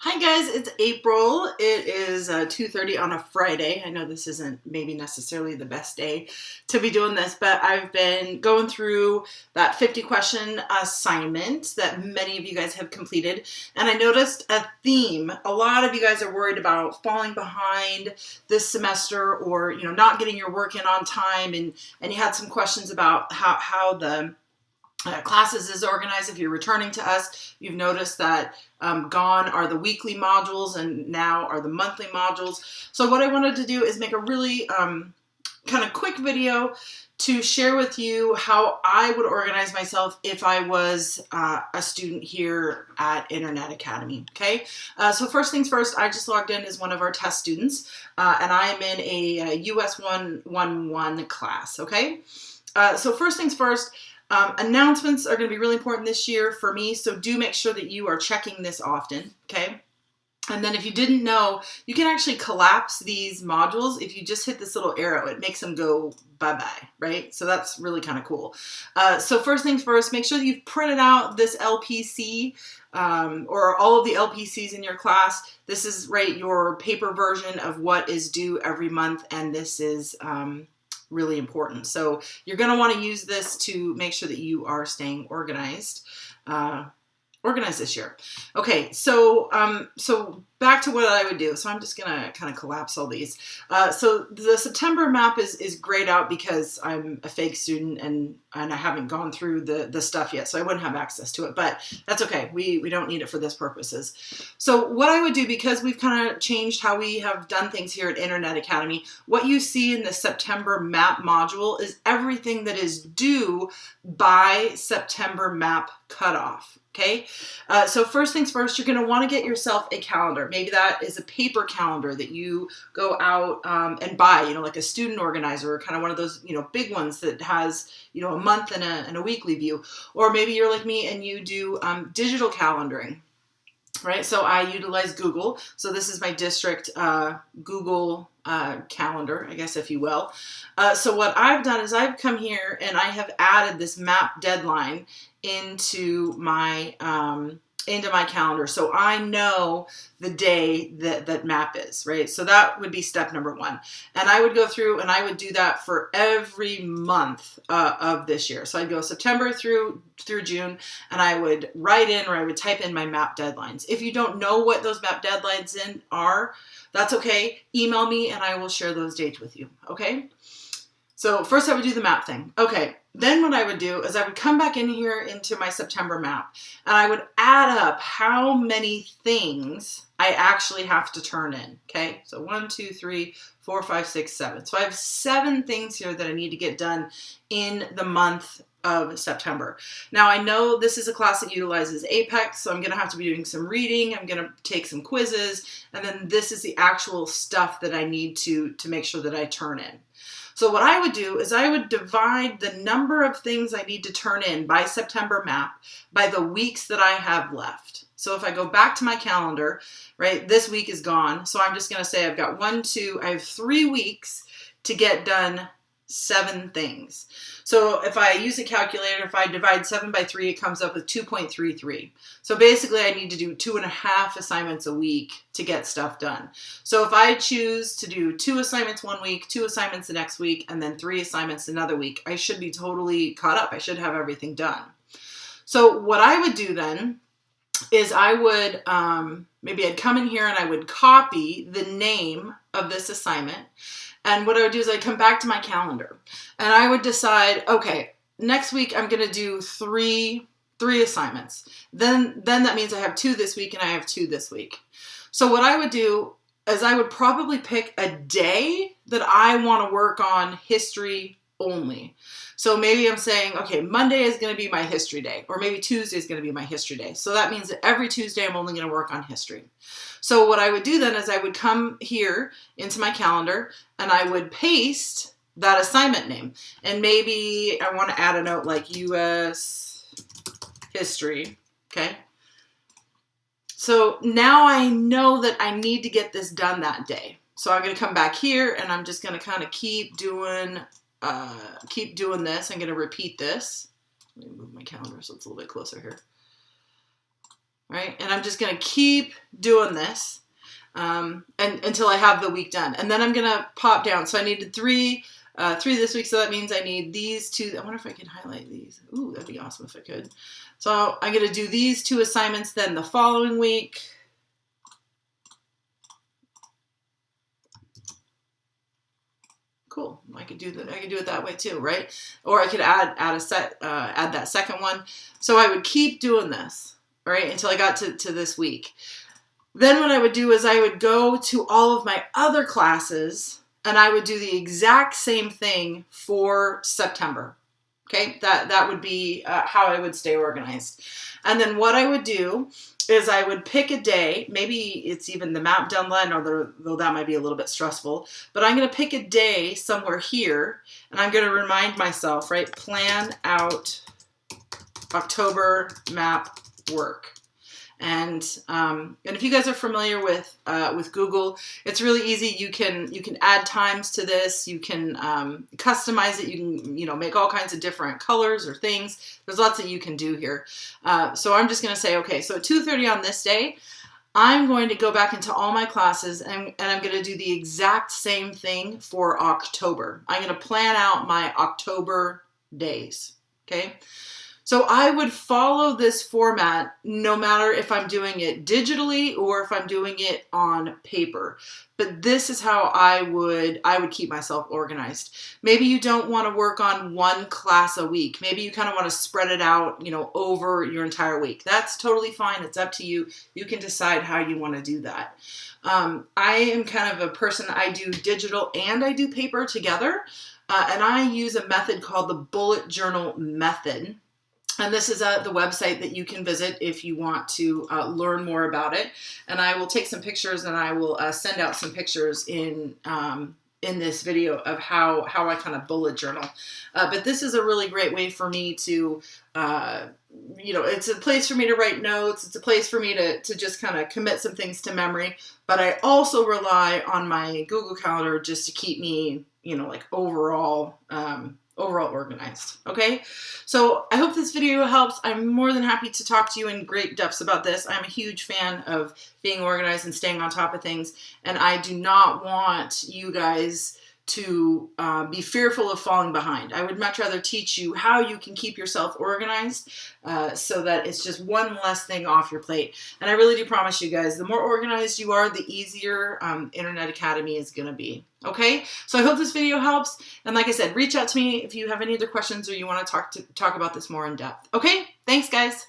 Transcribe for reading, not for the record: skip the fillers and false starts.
Hi guys, it's April. It is 2:30 on a Friday. I know this isn't maybe necessarily the best day to be doing this, but I've been going through that 50 question assignment that many of you guys have completed, and I noticed a theme. A lot of you guys are worried about falling behind this semester, or not getting your work in on time, and you had some questions about how the classes is organized. If you're returning to us, you've noticed that gone are the weekly modules and now are the monthly modules. So what I wanted to do is make a really kind of quick video to share with you how I would organize myself if I was a student here at Internet Academy. Okay, so first things first, I just logged in as one of our test students, and I'm in a US 111 class. Okay, so first things first. Announcements are going to be really important this year for me, so do make sure that you are checking this often, okay? And then if you didn't know, you can actually collapse these modules. If you just hit this little arrow, it makes them go bye-bye, right? So that's really kind of cool. So first things first, make sure that you've printed out this LPC or all of the LPCs in your class. This is, right, your paper version of what is due every month, and this is really important. So you're going to want to use this to make sure that you are staying organized this year. Okay, so so back to what I would do. So I'm just gonna kind of collapse all these. So the September map is grayed out because I'm a fake student and I haven't gone through the stuff yet, so I wouldn't have access to it, but that's okay. We don't need it for this purposes. So what I would do, because we've kind of changed how we have done things here at Internet Academy, what you see in the September map module is everything that is due by September map cutoff. Okay, so first things first, you're going to want to get yourself a calendar. Maybe that is a paper calendar that you go out and buy, like a student organizer, or kind of one of those, big ones that has, a month and a weekly view. Or maybe you're like me and you do digital calendaring, right? So I utilize Google. So this is my district Google calendar, I guess, if you will. So what I've done is I've come here and I have added this map deadline into my calendar, so I know the day that map is, right? So that would be step number one, and I would go through and I would do that for every month of this year. So I'd go September through June, and I would write in, or I would type in my map deadlines. If you don't know what those map deadlines are, that's okay. Email me and I will share those dates with you. Okay. So first I would do the map thing. Okay. Then what I would do is I would come back in here into my September map, and I would add up how many things I actually have to turn in. Okay. So 1, 2, 3, 4, 5, 6, 7. So I have 7 things here that I need to get done in the month of September. Now I know this is a class that utilizes Apex, so I'm going to have to be doing some reading. I'm going to take some quizzes, and then this is the actual stuff that I need to make sure that I turn in. So what I would do is I would divide the number of things I need to turn in by September map by the weeks that I have left. So if I go back to my calendar, right, this week is gone. So I'm just going to say I've got I have 3 weeks to get done 7 things. So if I use a calculator, if I divide 7 by 3, it comes up with 2.33. So basically I need to do 2.5 assignments a week to get stuff done. So if I choose to do 2 assignments one week, 2 assignments the next week, and then 3 assignments another week, I should be totally caught up. I should have everything done. So what I would do then is I would, maybe I'd come in here and I would copy the name of this assignment. And what I would do is I'd come back to my calendar and I would decide, okay, next week I'm going to do three assignments. Then that means I have 2 this week and I have 2 this week. So what I would do is I would probably pick a day that I want to work on history only. So maybe I'm saying, okay, Monday is going to be my history day, or maybe Tuesday is going to be my history day. So that means that every Tuesday I'm only going to work on history. So what I would do then is I would come here into my calendar and I would paste that assignment name. And maybe I want to add a note like US history. Okay. So now I know that I need to get this done that day. So I'm going to come back here and I'm just going to kind of keep doing this. I'm going to repeat this. Let me move my calendar so it's a little bit closer here. right? And I'm just going to keep doing this and until I have the week done. And then I'm going to pop down. So I needed three this week, so that means I need these two. I wonder if I can highlight these. Ooh, that'd be awesome if I could. So I'm going to do these 2 assignments then the following week. Cool. I could do that. I could do it that way too, right? Or I could add that second one. So I would keep doing this, right, until I got to this week. Then what I would do is I would go to all of my other classes and I would do the exact same thing for September. Okay, that would be how I would stay organized. And then what I would do is I would pick a day, maybe it's even the map deadline, though that might be a little bit stressful, but I'm going to pick a day somewhere here, and I'm going to remind myself, right, plan out October map work. And if you guys are familiar with Google, it's really easy. You can add times to this. You can customize it. You can make all kinds of different colors or things. There's lots that you can do here. So I'm just going to say, okay, so at 2:30 on this day, I'm going to go back into all my classes and I'm going to do the exact same thing for October. I'm going to plan out my October days. Okay. So I would follow this format no matter if I'm doing it digitally or if I'm doing it on paper. But this is how I would keep myself organized. Maybe you don't want to work on one class a week. Maybe you kind of want to spread it out, over your entire week. That's totally fine. It's up to you. You can decide how you want to do that. I am kind of a person, I do digital and I do paper together. And I use a method called the bullet journal method. And this is the website that you can visit if you want to learn more about it. And I will take some pictures and I will send out some pictures in this video of how I kind of bullet journal. But this is a really great way for me to, it's a place for me to write notes. It's a place for me to just kind of commit some things to memory. But I also rely on my Google Calendar just to keep me, overall organized. Okay. So I hope this video helps. I'm more than happy to talk to you in great depths about this. I'm a huge fan of being organized and staying on top of things. And I do not want you guys to be fearful of falling behind. I would much rather teach you how you can keep yourself organized so that it's just one less thing off your plate. And I really do promise you guys, the more organized you are, the easier Internet Academy is going to be. Okay, so I hope this video helps. And like I said, reach out to me if you have any other questions or you want to talk about this more in depth. Okay, thanks guys.